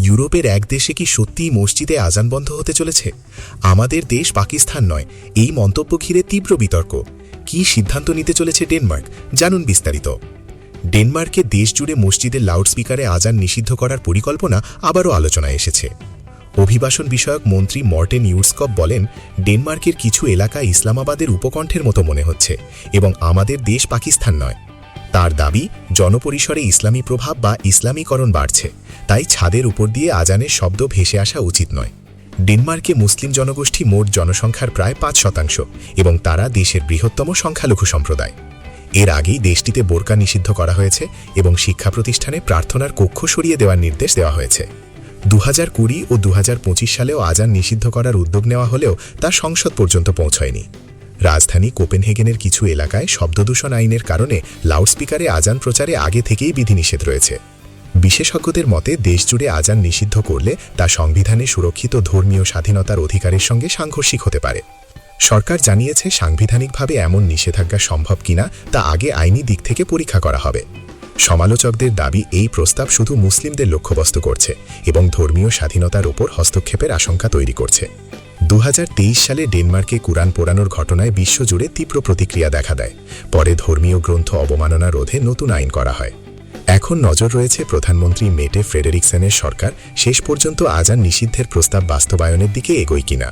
ইউরোপের এক দেশে কি সত্যিই মসজিদে আজান বন্ধ হতে চলেছে? আমাদের দেশ পাকিস্তান নয়, এই মন্তব্য ঘিরে তীব্র বিতর্ক। কি সিদ্ধান্ত নিতে চলেছে ডেনমার্ক? জানুন বিস্তারিত। ডেনমার্কে দেশজুড়ে মসজিদের লাউডস্পিকারে আজান নিষিদ্ধ করার পরিকল্পনা আবারও আলোচনায় এসেছে। অভিবাসন বিষয়ক মন্ত্রী মর্টেন ইউরস্কপ বলেন, ডেনমার্কের কিছু এলাকা ইসলামাবাদের উপকণ্ঠের মতো মনে হচ্ছে এবং আমাদের দেশ পাকিস্তান নয়। তার দাবি, জনপরিসরে ইসলামী প্রভাব বা ইসলামীকরণ বাড়ছে, তাই ছাদের উপর দিয়ে আজানের শব্দ ভেসে আসা উচিত নয়। ডেনমার্কে মুসলিম জনগোষ্ঠী মোট জনসংখ্যার প্রায় ৫% এবং তারা দেশের বৃহত্তম সংখ্যালঘু সম্প্রদায়। এর আগেই দেশটিতে বোরকা নিষিদ্ধ করা হয়েছে এবং শিক্ষা প্রতিষ্ঠানে প্রার্থনার কক্ষ সরিয়ে দেওয়ার নির্দেশ দেওয়া হয়েছে। 2020 ও 2025 সালেও আজান নিষিদ্ধ করার উদ্যোগ নেওয়া হলেও তা সংসদ পর্যন্ত পৌঁছয়নি। রাজধানী কোপেনহেগেনের কিছু এলাকায় শব্দদূষণ আইনের কারণে লাউডস্পিকারে আজান প্রচারে আগে থেকেই বিধিনিষেধ রয়েছে। বিশেষজ্ঞদের মতে, দেশজুড়ে আজান নিষিদ্ধ করলে তা সংবিধানে সুরক্ষিত ধর্মীয় স্বাধীনতার অধিকারের সঙ্গে সাংঘর্ষিক হতে পারে। সরকার জানিয়েছে, সাংবিধানিকভাবে এমন নিষেধাজ্ঞা সম্ভব কিনা তা আগে আইনি দিক থেকে পরীক্ষা করা হবে। সমালোচকদের দাবি, এই প্রস্তাব শুধু মুসলিমদের লক্ষ্যবস্তু করছে এবং ধর্মীয় স্বাধীনতার ওপর হস্তক্ষেপের আশঙ্কা তৈরি করছে। 2023 সালে ডেনমার্কে কুরআন পোড়ানোর ঘটনায় বিশ্বজুড়ে তীব্র প্রতিক্রিয়া দেখা দেয়। পরে ধর্মীয় গ্রন্থ অবমাননা রোধে নতুন আইন করা হয়। এখন নজর রয়েছে প্রধানমন্ত্রী মেটে ফ্রেডেরিকসেনের সরকার শেষ পর্যন্ত আজান নিষিদ্ধের প্রস্তাব বাস্তবায়নের দিকে এগোয় কিনা।